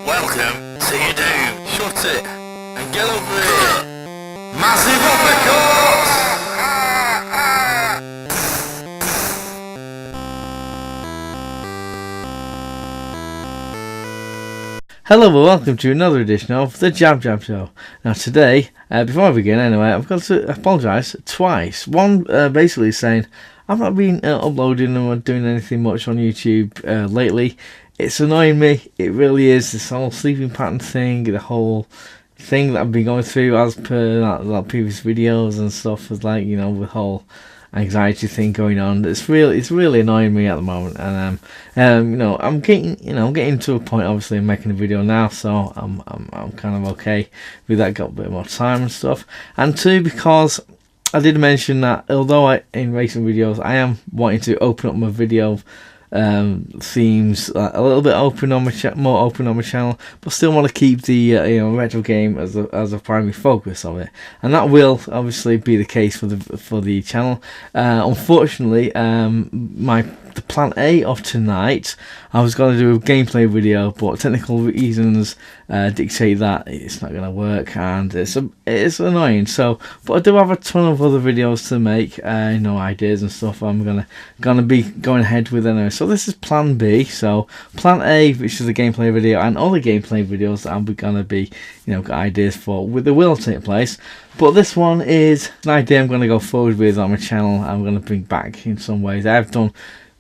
Welcome to your doom. Shut it and get over here. Massive uppercut! Hello and welcome to another edition of the JabJab Show. Now today, before I begin anyway, I've got to apologise twice. One basically saying I've not been uploading or doing anything much on YouTube lately. It's annoying me, it really is, this whole sleeping pattern thing, the whole thing that I've been going through as per like previous videos and stuff, is like, you know, with whole anxiety thing going on. It's really annoying me at the moment, and you know, I'm getting to a point, obviously, of making a video now, so I'm kind of okay with that. Got a bit more time and stuff, and two, because I did mention that although in recent videos I am wanting to open up my video themes a little bit open on my more open on my channel, but still want to keep the you know, retro game as a primary focus of it, and that will obviously be the case for the channel. Unfortunately, the plan A of tonight, I was going to do a gameplay video, but technical reasons dictate that it's not going to work, and it's annoying. So, but I do have a ton of other videos to make, you know, ideas and stuff I'm gonna be going ahead with anyway. So this is plan B. So plan A, which is a gameplay video, and other gameplay videos that I'm gonna be, you know, got ideas for, they will take place. But this one is an idea I'm going to go forward with on my channel. I'm going to bring back in some ways I've done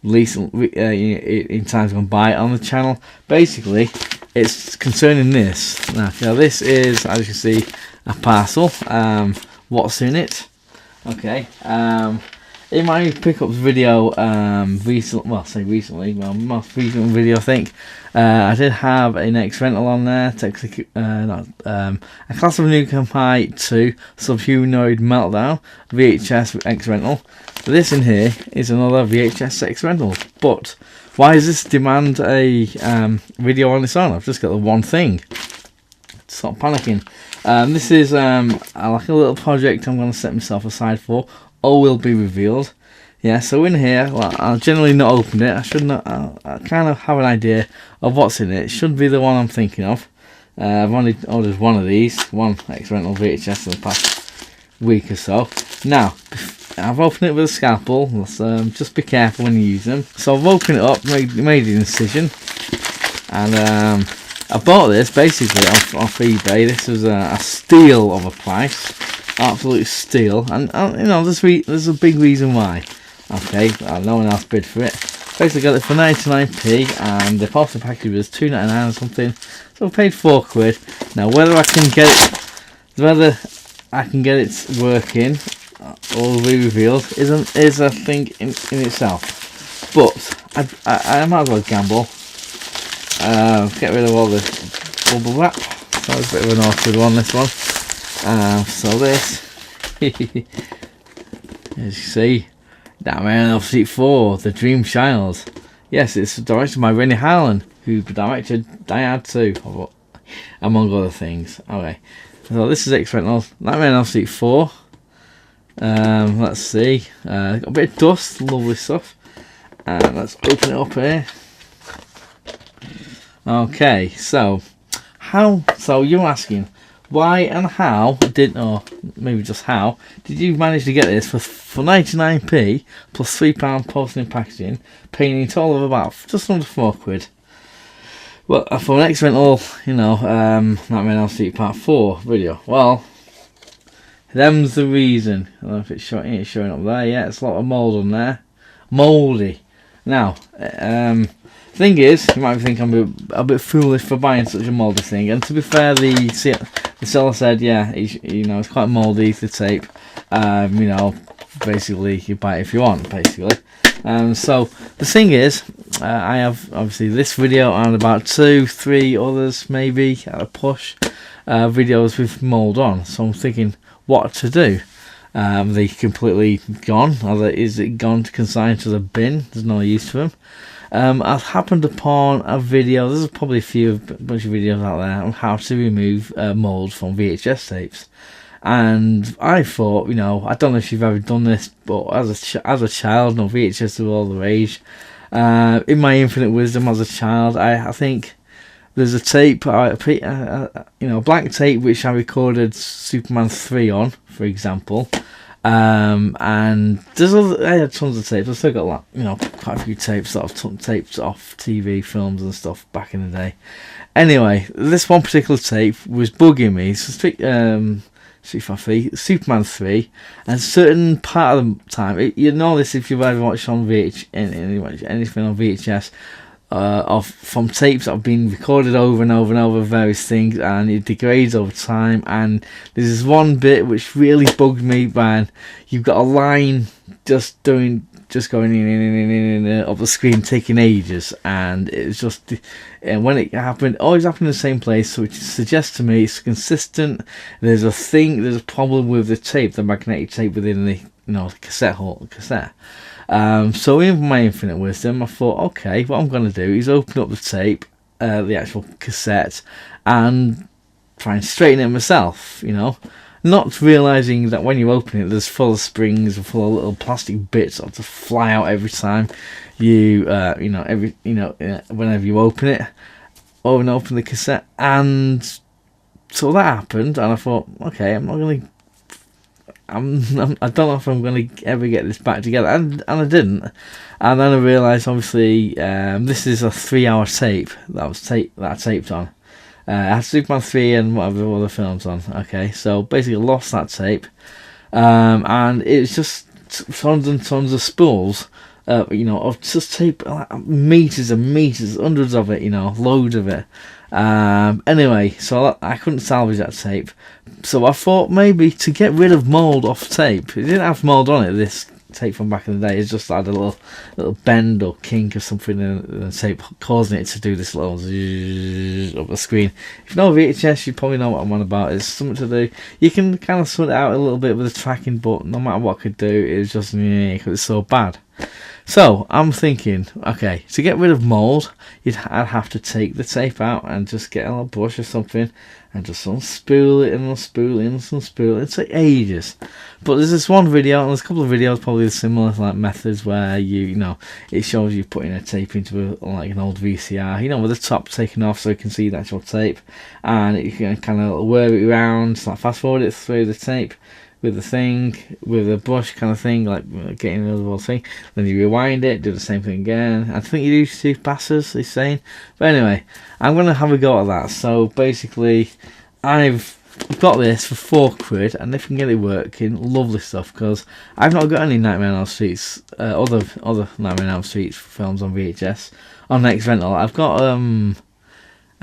recently in times gone by on the channel. Basically, it's concerning this. Now this is, as you can see, a parcel. What's in it? Okay. In my pickups video, most recent video, I think, I did have an X rental on there. Technically, a Class of Nukem High 2 Subhumanoid Meltdown VHS X rental. This in here is another VHS X rental. But why does this demand a video on its own? I've just got the one thing. Stop panicking. This is like a little project I'm going to set myself aside for. All will be revealed. Yeah, so in here, well, I'll generally not open it. I should not. I kind of have an idea of what's in it. It should be the one I'm thinking of. I've only ordered one of these, one X rental VHS in the past week or so. Now, I've opened it with a scalpel. Let's just be careful when you use them. So I've opened it up, made an incision, and I bought this basically off eBay. This was a steal of a price. Absolute steal, and you know, there's a big reason why. Okay, no one else bid for it. Basically got it for 99p, and the postal package was £2.99 or something, so I paid £4. Now whether I can get it working or be revealed is a thing in itself. But I might as well gamble. Get rid of all the bubble wrap. So it's a bit of an awkward one, this one. So this, as you see, that man of Seat 4, The Dream Child. Yes, it's directed by Rennie Harlan, who directed Die Hard 2, among other things. Okay, so this is X rental. That man of Seat 4. Let's see, got a bit of dust, lovely stuff. Let's open it up here. Okay, so you're asking, why and how or maybe just how did you manage to get this for 99p plus £3 posting and packaging, paying a total of about just under £4? Well, for an X rental, you know, Nightmare on Elm Street Part 4 video. Well, them's the reason. I don't know if it's showing up there. Yeah, it's a lot of mould on there, mouldy. Now, thing is, you might think I'm a bit foolish for buying such a mouldy thing, and to be fair, the seller said, yeah, you know, it's quite mouldy, the tape. You know, basically you buy it if you want, basically. So the thing is, I have obviously this video and about 2-3 others maybe at a push, videos with mould on. So I'm thinking what to do. Are they completely gone? Is it gone to consign to the bin? There's no use to them. I've happened upon a video. There's probably a bunch of videos out there on how to remove mould from VHS tapes, and I thought, you know, I don't know if you've ever done this, but as a child, no, VHS were all the rage. In my infinite wisdom as a child, I think there's a tape, black tape which I recorded Superman 3 on, for example. And I had tons of tapes. I've still got quite a few tapes that I've taped off TV films and stuff back in the day. Anyway, this one particular tape was bugging me. Superman 3, and a certain part of the time, you know this if you've ever watched on anything on VHS, from tapes that have been recorded over and over and over various things, and it degrades over time. And there's this one bit which really bugged me, man. You've got a line just going in of the screen, taking ages, and it's just, and when it happened, always happened in the same place, so it suggests to me it's consistent. There's a problem with the tape, the magnetic tape within the cassette. So in my infinite wisdom, I thought, okay, what I'm going to do is open up the tape, the actual cassette, and try and straighten it myself, not realising that when you open it, there's full of springs and full of little plastic bits that just fly out every time whenever you open it, or open the cassette. And so that happened, and I thought, okay, I don't know if I'm going to ever get this back together, and I didn't. And then I realised, obviously, this is a 3-hour tape that I taped on. I had Superman 3 and whatever other films on. Okay, so basically I lost that tape, and it was just tons and tons of spools, of just tape, meters and meters, hundreds of it, loads of it. Anyway, so I couldn't salvage that tape, so I thought maybe to get rid of mould off tape. It didn't have mould on it, this tape from back in the day. It's just had a little bend or kink or something in the tape, causing it to do this little zzz up the screen. If you know VHS, you probably know what I'm on about. It's something to do. You can kind of sort it out a little bit with the tracking, but no matter what I could do, it was just because it's so bad. So I'm thinking, okay, to get rid of mould, I'd have to take the tape out and just get a little brush or something and just unspool it and unspool it and unspool it. It'd take ages. But there's this one video, and there's a couple of videos probably similar methods where it shows you putting a tape into an old VCR, with the top taken off so you can see the actual tape, and you can kind of whir it around, fast forward it through the tape with a brush kind of thing, getting rid of the whole thing. Then you rewind it, do the same thing again. I think you do 2 passes, he's saying. But anyway, I'm going to have a go at that. So basically, I've got this for £4, and if I can get it working, lovely stuff, because I've not got any Nightmare on Elm Street's, other Nightmare on Elm Street films on VHS. On Next Rental, I've got, I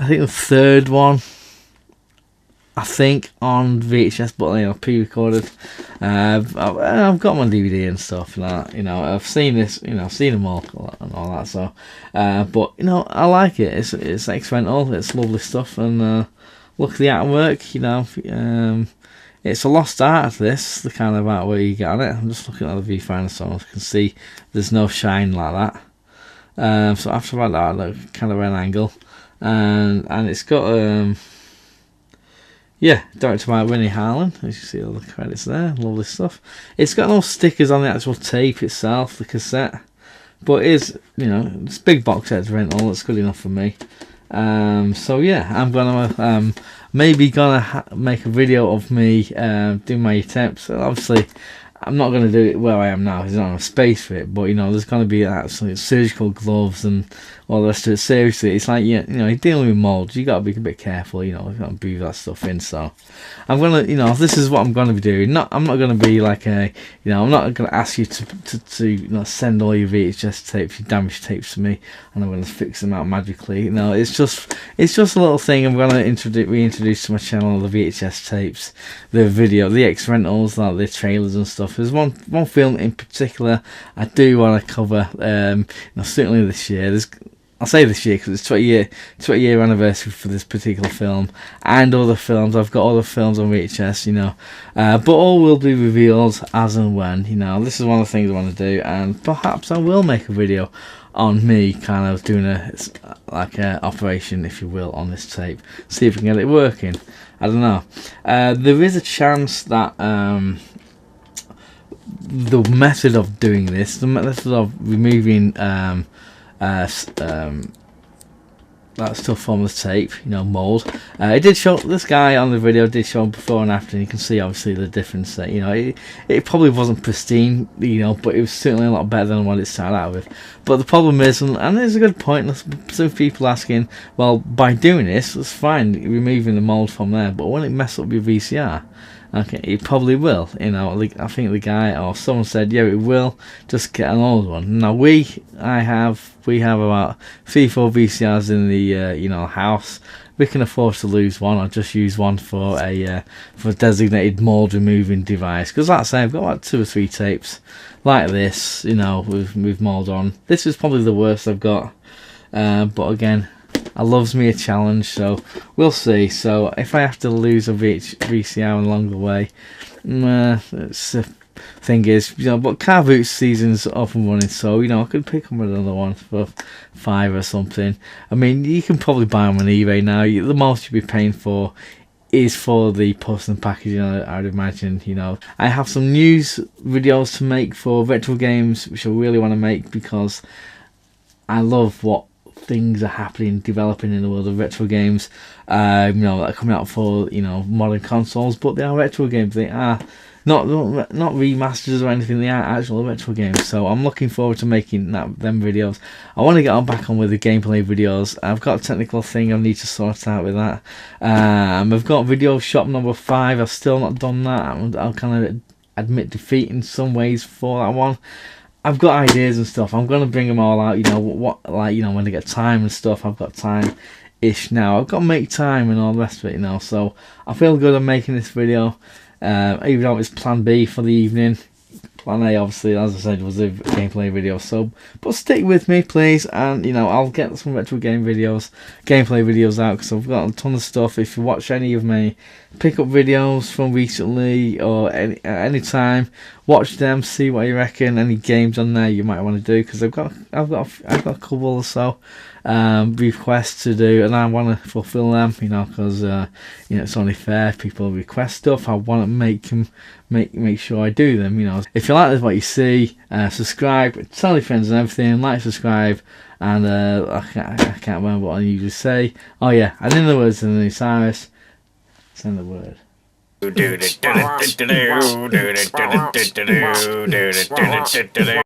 think the third one, on VHS, but pre-recorded. I've got them on DVD and stuff like that. I've seen this. I've seen them all and all that. So, but I like it. It's X-Rental. It's lovely stuff, and look at the artwork. It's a lost art. This the kind of artwork you get on it. I'm just looking at the viewfinder, so you can see there's no shine like that. So after that, look kind of an angle, and it's got directed by Rennie Harlan. As you see all the credits there, lovely stuff. It's got no stickers on the actual tape itself, the cassette, but it's it's big box set rental. That's good enough for me. So yeah, I'm gonna maybe make a video of me doing my attempts. Obviously, I'm not gonna do it where I am now. There's not enough space for it. But there's gonna be absolutely surgical gloves and all the rest of it. Seriously, it's like you're dealing with mould. You gotta be a bit careful. You gotta breathe that stuff in. So I'm gonna, this is what I'm gonna be doing. I'm not gonna be like I'm not gonna ask you to send all your VHS tapes, your damaged tapes to me, and I'm gonna fix them out magically. It's just a little thing I'm gonna reintroduce to my channel. The VHS tapes, the video, the X rentals, like the trailers and stuff. There's one film in particular I do want to cover. Certainly this year. I'll say this year because it's 20 year anniversary for this particular film and other films. I've got other films on VHS, but all will be revealed as and when. This is one of the things I want to do, and perhaps I will make a video on me kind of doing a operation, if you will, on this tape. See if we can get it working. I don't know. There is a chance that the method of doing this, the method of removing that tough form of tape, you know, mould. It did show, this guy on the video did show before and after, and you can see obviously the difference. You know, it probably wasn't pristine, you know, but it was certainly a lot better than what it started out with. But the problem is, and there's a good point, some people asking, well, by doing this, it's fine, removing the mould from there, but when it messes up your VCR, okay, it probably will. You know, I think the guy or someone said, yeah, it will. Just get an old one. Now we have about 3-4 VCRs in the you know, house. We can afford to lose one or just use one for a designated mould removing device. Because like I say, I've got like 2 or 3 tapes like this, you know, with mould on. This is probably the worst I've got. But again, I loves me a challenge, so we'll see. So if I have to lose a VCR along the way, it's the thing is, you know, but car boot season's up and running, so you know, I could pick up another one for $5 or something. I mean, you can probably buy them on eBay now. The most you'll be paying for is for the post and packaging, I'd imagine. You know, I have some news videos to make for retro games, which I really want to make because I love what things are happening, developing in the world of retro games. You know, that are coming out for, you know, modern consoles, but they are retro games. They are not remasters or anything. They are actual retro games. So I'm looking forward to making them videos. I want to get back on with the gameplay videos. I've got a technical thing I need to sort out with that. I've got video shop number 5. I've still not done that. I'll kind of admit defeat in some ways for that one. I've got ideas and stuff. I'm gonna bring them all out. You know what, like, you know, when I get time and stuff. I've got time-ish now. I've got to make time and all the rest of it, you know. So I feel good on making this video, even though it's Plan B for the evening. Plan A, obviously, as I said, was a gameplay video. So, but stick with me, please, and you know, I'll get some retro game videos, gameplay videos out because I've got a ton of stuff. If you watch any of my pickup videos from recently or any time, watch them, see what you reckon. Any games on there you might want to do, because I've got a couple or so requests to do, and I want to fulfill them. You know, because you know, it's only fair. People request stuff. I want to make sure I do them. You know, if you like what you see, subscribe, tell your friends and everything. Like, subscribe, and I can't remember what I usually say. Oh yeah, and in the words of the Cyrus, send the word.